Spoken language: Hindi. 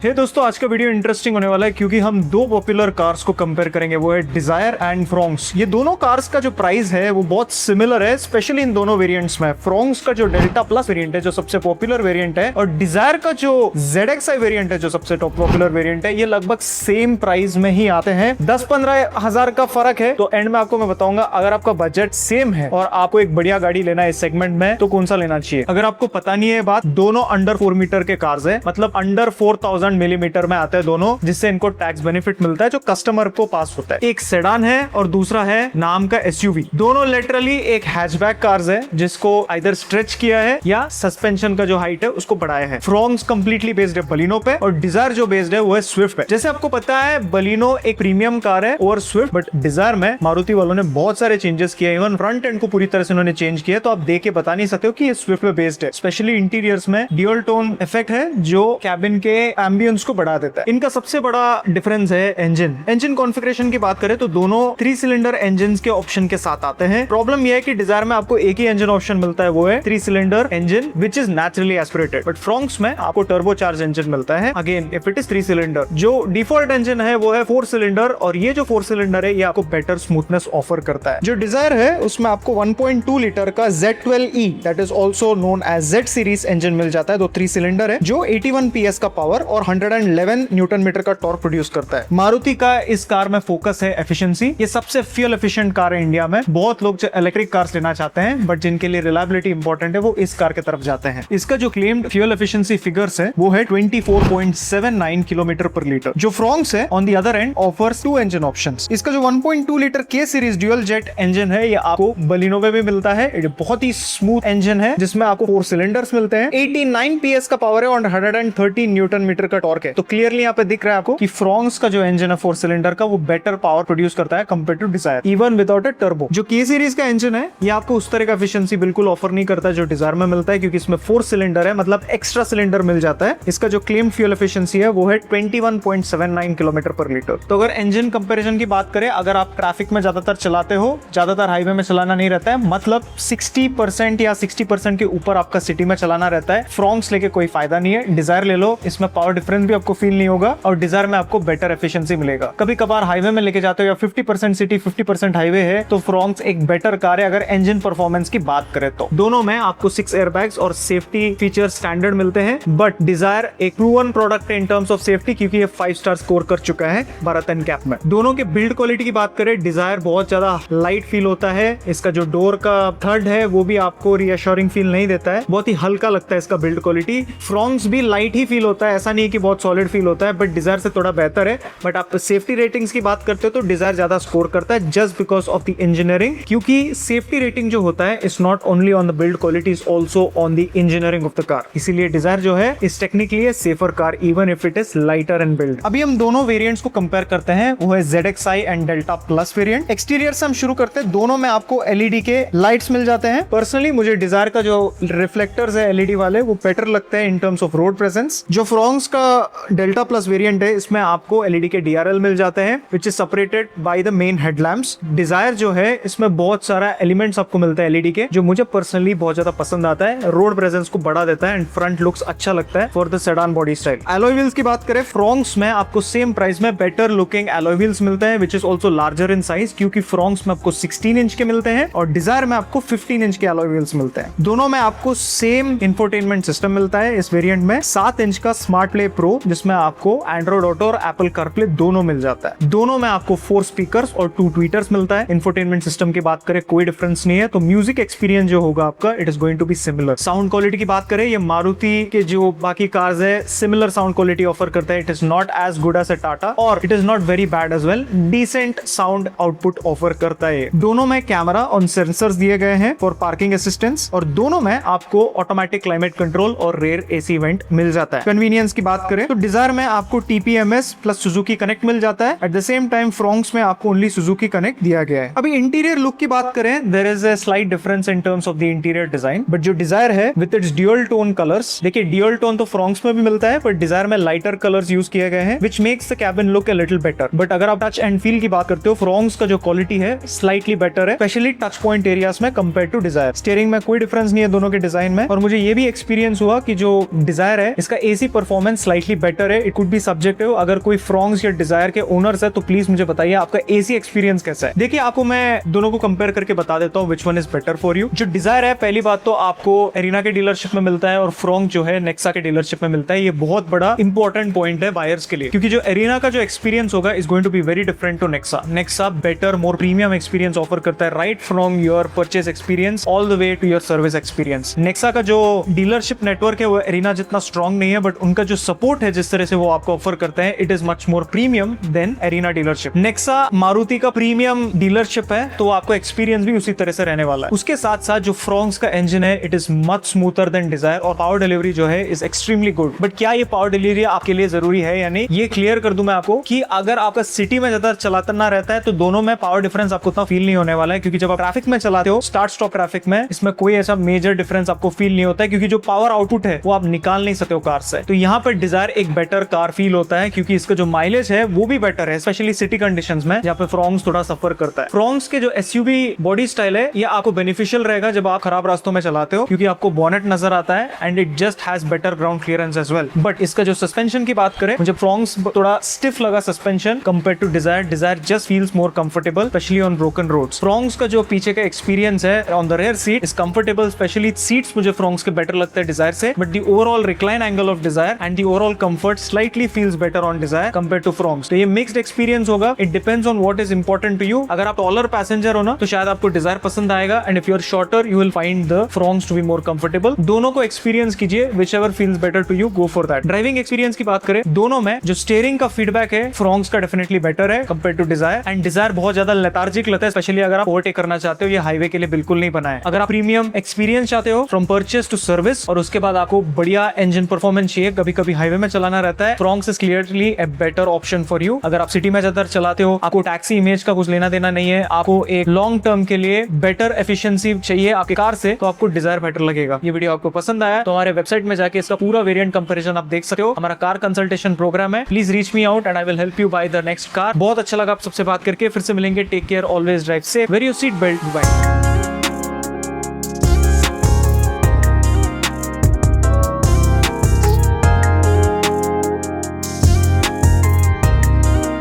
हे दोस्तों, आज का वीडियो इंटरेस्टिंग होने वाला है क्योंकि हम दो पॉपुलर कार्स को कंपेयर करेंगे। वो है डिजायर एंड फ्रोंक्स। ये दोनों कार्स का जो प्राइस है वो बहुत सिमिलर है, स्पेशली इन दोनों वेरिएंट्स में। फ्रोंक्स का जो डेल्टा प्लस वेरिएंट है जो सबसे पॉपुलर वेरिएंट है, और डिजायर का जो ZXi वेरिएंट है जो सबसे टॉप पॉपुलर वेरिएंट है, ये लगभग सेम प्राइस में ही आते हैं। 10-15 हजार का फर्क है। तो एंड में आपको मैं बताऊंगा, अगर आपका बजट सेम है और आपको एक बढ़िया गाड़ी लेना है इस सेगमेंट में, तो कौन सा लेना चाहिए। अगर आपको पता नहीं है बात, दोनों अंडर 4 मीटर के कार्स है, मतलब अंडर 4000 मिलीमीटर में आते हैं दोनों, जिससे इनको टैक्स बेनिफिट मिलता है जो कस्टमर को पास होता है। एक सेडान है और दूसरा है नाम का SUV। दोनों लिटरली एक हैचबैक कार्स है जिसको आइदर स्ट्रेच किया है या सस्पेंशन का जो हाइट है उसको बढ़ाया है। फ्रोंक्स कंप्लीटली बेस्ड है बलिनो पे, और डिजायर जो बेस्ड है वो है स्विफ्ट पे। जैसे आपको पता है, बलिनो एक प्रीमियम कार है ओवर स्विफ्ट, बट डिजायर में मारुति वालों ने बहुत सारे चेंजेस किए। इवन फ्रंट एंड को पूरी तरह से उन्होंने चेंज किया, तो आप देख के बता नहीं सकते हो कि ये स्विफ्ट पे बेस्ड है। स्पेशली इंटीरियर्स में ड्यूल टोन इफेक्ट है जो कैबिन के एम्बियंस को बढ़ा देता है। इनका सबसे बड़ा डिफरेंस है इंजन कॉन्फ़िगरेशन की बात करें तो दोनों 3 सिलेंडर इंजन के ऑप्शन के साथ आते हैं। प्रॉब्लम यह है कि डिजायर में आपको एक ही इंजन ऑप्शन मिलता है, वो है 3 cylinder engine which is naturally aspirated. But Fronx में आपको टर्बो चार्ज इंजन मिलता है, again if it is 3 cylinder. जो डिफॉल्ट इंजन है वो है 4 सिलेंडर, और ये जो 4 सिलेंडर है ये आपको बेटर स्मूथनेस ऑफर करता है। जो डिजायर है उसमें आपको 1.2 लीटर का Z12E that is also known as Z series engine मिल जाता है। 3 सिलेंडर है जो 81 PS का पावर और 111 न्यूटन मीटर का टॉर्क प्रोड्यूस करता है। मारुति का इस कार में फोकस है एफिशिएंसी। ये सबसे फ्यूल एफिशिएंट कार है इंडिया में। बहुत लोग जो इलेक्ट्रिक कार्स लेना चाहते हैं बट जिनके लिए रिलायबिलिटी इंपॉर्टेंट है, वो इस कार की तरफ जाते हैं। इसका जो क्लेम्ड फ्यूल एफिशिएंसी फिगर्स है वो है 24.79 किलोमीटर पर लीटर। जो फ्रोंक्स है on the other and offers 2 engine options. इसका जो 1.2 litre K series dual jet engine है, ये आपको बलिनो में भी मिलता है। ये बहुत ही स्मूथ इंजन है जिसमें आपको 4 सिलेंडर्स मिलते हैं, 89 PS का पावर है और 130 न्यूटन मीटर का टॉर्क है। तो क्लियरली यहाँ पे दिख रहा है आपको कि फ्रोंक्स का जो इंजन है 4 सिलेंडर का, वो बेटर पावर प्रोड्यूस करता है compare to Dzire, even without a turbo. जो K सीरीज का इंजन है ये आपको उस तरह का एफिशिएंसी बिल्कुल ऑफर नहीं करता जो डिजायर में मिलता है, क्योंकि इसमें 4 सिलेंडर है, मतलब एक्स्ट्रा सिलेंडर मिल जाता है। इसका जो क्लेम फ्यूल एफिशिएंसी है वो है 21.79 किलोमीटर पर लीटर। तो अगर इंजन कंपैरिजन की बात करें, अगर आप ट्रैफिक में ज्यादातर चलाते हो, ज्यादातर हाईवे में चलाना नहीं रहता है, मतलब 60% या 60% के ऊपर आपका सिटी में चलाना रहता है, फ्रोंक्स लेके कोई फायदा नहीं है। डिजायर ले लो, इसमें पावर डिफरेंस भी आपको फील नहीं होगा और डिजायर में आपको बेटर एफिशिएंसी मिलेगा। कभी कभार हाईवे में लेके जाते हो या 50% सिटी 50% हाईवे है, तो फ्रोंक्स एक बेटर कार है अगर इंजन परफॉर्मेंस की बात करें तो। दोनों में आपको 6 एयरबैग्स और सेफ्टी फीचर्स स्टैंडर्ड मिलते हैं, बट डिजायर एक प्रूवन प्रोडक्ट है इन टर्म्स ऑफ सेफ्टी, क्योंकि ये 5 स्टार स्कोर कर चुका है भारत एनकैप में। दोनों के बिल्ड क्वालिटी की बात करें, डिजायर बहुत ज्यादा लाइट फील होता है। इसका जो डोर का थर्ड है वो भी आपको रिएश्योरिंग फील नहीं देता है, बहुत ही हल्का लगता है इसका बिल्ड क्वालिटी। फ्रोंक्स भी लाइट ही फील होता है, ऐसा नहीं है कि बहुत सॉलिड फील होता है, बट डिजायर से थोड़ा बेहतर है। बट आप सेफ्टी रेटिंग्स की बात करते हो तो डिजायर ज्यादा स्कोर करता है just because of the engineering, क्योंकि सेफ्टी रेटिंग जो होता है is not only on the build quality, is also on the engineering of the car. इसीलिए डिजायर जो है इस technically A safer car even if it is lighter in build. अभी हम दोनों वेरिएंट्स को कंपेयर करते हैं, वो है ZXi and delta plus variant. Exterior से हम शुरू करते हैं। दोनों में आपको LED के लाइट्स मिल जाते हैं। पर्सनली मुझे डिजायर का जो रिफ्लेक्टर्स है LED वाले वो बेटर लगते हैं in terms of road presence. जो फ्रोंक्स का डेल्टा प्लस वेरिएंट है, इसमें आपको LED के DRL मिल जाते हैं which is separated by the main headlamps. Dzire जो है इसमें बहुत सारा एलिमेंट्स आपको मिलता है LED के, जो मुझे पर्सनली बहुत ज्यादा पसंद आता है। रोड प्रेजेंस को बढ़ा देता है एंड फ्रंट लुक्स अच्छा लगता है for the sedan body style. Alloy wheels की बात करें, फ्रोंक्स में आपको सेम प्राइस में बेटर लुकिंग एलॉय व्हील्स मिलते हैं which is also larger in size, क्योंकि फ्रोंक्स में आपको 16 इंच के मिलते हैं और डिजायर में आपको 15 इंच के एलॉय व्हील्स मिलते हैं। दोनों में आपको सेम इंफोटेनमेंट सिस्टम मिलता है। इस वेरिएंट में 7 इंच का स्मार्ट प्ले प्रो, जिसमें आपको एंड्रॉइड ऑटो और एप्पल कारप्ले दोनों मिल जाता है। दोनों में आपको 4 स्पीकर्स और 2 ट्वीटर्स मिलता है। इंफोटेनमेंट सिस्टम की बात करें कोई डिफरेंस नहीं है, तो म्यूजिक एक्सपीरियंस जो होगा आपका it is going to be similar. Sound quality की बात करें, ये मारुति के जो बाकी कार्स है सिमिलर साउंड क्वालिटी ऑफर करता है। It is not as good as a Tata और it is not very bad as well, decent sound output offer करता है। दोनों में कैमरा और सेंसर्स दिए गए हैं फॉर पार्किंग असिस्टेंस, और दोनों में आपको ऑटोमेटिक क्लाइमेट कंट्रोल और रेयर AC वेंट मिल जाता है। कन्वीनियंस की बात करें तो डिजायर में आपको TPMS प्लस सुजुकी कनेक्ट मिल जाता है। At the same time Fronx में आपको ओनली सुजुकी कनेक्ट दिया गया है। अभी इंटीरियर लुक की बात करें, there is a slight difference in terms of the interior design, but जो डिजायर है with its dual tone colours, देखिए ड्यूअल टोन तो फ्रोंक्स में भी मिलता है बट डिजायर में लाइटर कलर्स यूज किए गए हैं which makes the cabin look a little better. But अगर आप टच एंड फील की बात करते हो, फ्रोंक्स का जो क्वालिटी है स्लाइटली बेटर है, स्पेशली टच पॉइंट एरियाज में कंपेयर टू डिजायर। स्टीयरिंग में कोई डिफरेंस नहीं है दोनों के डिजाइन में, और मुझे ये भी एक्सपीरियंस हुआ कि जो डिजायर है इसका AC परफॉर्मेंस स्लाइटली बेटर है, इट कुड बी सब्जेक्टिव। अगर कोई फ्रॉन्क्स या डिजायर के ओनर्स है तो प्लीज मुझे बताइए आपका एसी एक्सपीरियंस कैसा है। देखिए आपको मैं दोनों को कंपेयर करके बता देता हूँ which one is better for you. जो डिजायर है, पहली बात तो आपको एरिना के डीलरशिप में मिलता है और फ्रॉन्क जो है नेक्सा के डीलरशिप में मिलता है। ये बहुत बड़ा इंपॉर्टेंट पॉइंट है बायर्स के लिए, क्योंकि जो एरिना का जो एक्सपीरियंस होगा is going to be very different to Nexa. Nexa better more premium experience offer करता है, right from your purchase experience all the way to your service experience. Nexa का जो डीलरशिप नेटवर्क है वो एरिना जितना स्ट्रॉन्ग नहीं है, बट उनका जो सपोर्ट है जिस तरह से वो आपको ऑफर करते हैं, it is much more premium than Arena dealership. Nexa Maruti का प्रीमियम डीलरशिप है, तो आपको एक्सपीरियंस भी उसी तरह से रहने वाला है। उसके साथ साथ जो फ्रॉन्क्स का इंजन है, it is much smoother than Dzire और पावर डिलीवरी जो है इज एक्सट्रीमली गुड। बट क्या ये पावर डिलीवरी आपके लिए जरूरी है या नहीं, ये क्लियर कर दूं मैं आपको कि अगर आपका सिटी में ज्यादा चलाना रहता है तो दोनों में पावर डिफरेंस आपको उतना फील नहीं होने वाला है, क्योंकि जब आप ट्रैफिक में चलाते हो, स्टार्ट स्टॉप ट्रैफिक में, इसमें कोई ऐसा मेजर डिफरेंस आपको फील नहीं होता है, क्योंकि जो पावर आउटपुट है वो आप निकाल नहीं सकते हो कार से। तो यहाँ पर डिजायर एक बेटर कार फील होता है, क्योंकि इसका जो माइलेज है वो भी बेटर है, स्पेशली सिटी कंडीशंस में जहाँ पे फ्रॉन्क्स थोड़ा सफर करता है। फ्रॉन्क्स के जो एसयूवी बॉडी स्टाइल है ये आपको बेनिफिशियल रहेगा जब आप खराब रास्तों में चलाते हो, क्योंकि आपको बोनेट नजर आता है and it just has better ground clearance as well. But इसका जो सस्पेंशन की बात करें, मुझे फ्रॉन्क्स थोड़ा स्टिफ लगा suspension compare to Dzire. Dzire just feels more comfortable, specially on broken roads. Fronx का जो पीछे का एक्सपीरियंस है on the rear seat is comfortable, specially seats मुझे फ्रॉन्क्स के बेटर लगता है डिजायर से, but the overall recline angle of Dzire and the overall comfort slightly feels better on Dzire compare to Fronx. तो ये मिक्स्ड एक्सपीरियंस होगा, it depends on what is important to you. अगर आप टॉलर पैसेंजर हो ना तो शायद आपको डिजायर पसंद आएगा, and if you are shorter you will find the Fronx to be more comfortable. दोनों को एक्सपीरियंस कीजिए, whichever feels better to you, go for that. Driving experience की बात करें, दोनों में जो स्टीयरिंग का फीडबैक है फ्रॉन्क्स का डेफिनेटली बेटर है compare to Dzire, and Dzire बहुत ज्यादा लेथार्जिक लगता है, स्पेशली अगर आप ओवरटेक करना चाहते हो। ये हाईवे के लिए बिल्कुल नहीं बना है। अगर आप प्रीमियम एक्सपीरियंस चाहते हो फ्रॉम परचेस टू सर्विस और उसके बाद आपको बढ़िया इंजन परफॉर्मेंस चाहिए, कभी कभी हाईवे में चलाना रहता है, Fronx is clearly a better option for you. अगर आप सिटी में ज्यादा चलाते हो, आपको टैक्सी इमेज का कुछ लेना देना नहीं है, आपको एक लॉन्ग टर्म के लिए बेटर एफिशिएंसी चाहिए आपकी कार से, तो आपको डिजायर बेटर लगेगा। ये वीडियो आपको पसंद आया तो हमारे वेबसाइट में जाके इसका पूरा वेरिएंट कंपैरिजन आप देख सकते हो। हमारा कार कंसल्टेशन प्रोग्राम है, please reach me out and I will help you by the next car. बहुत अच्छा लगा आप सबसे बात करके, फिर से मिलेंगे। Take care, always drive safe, wear your seat belt, bye.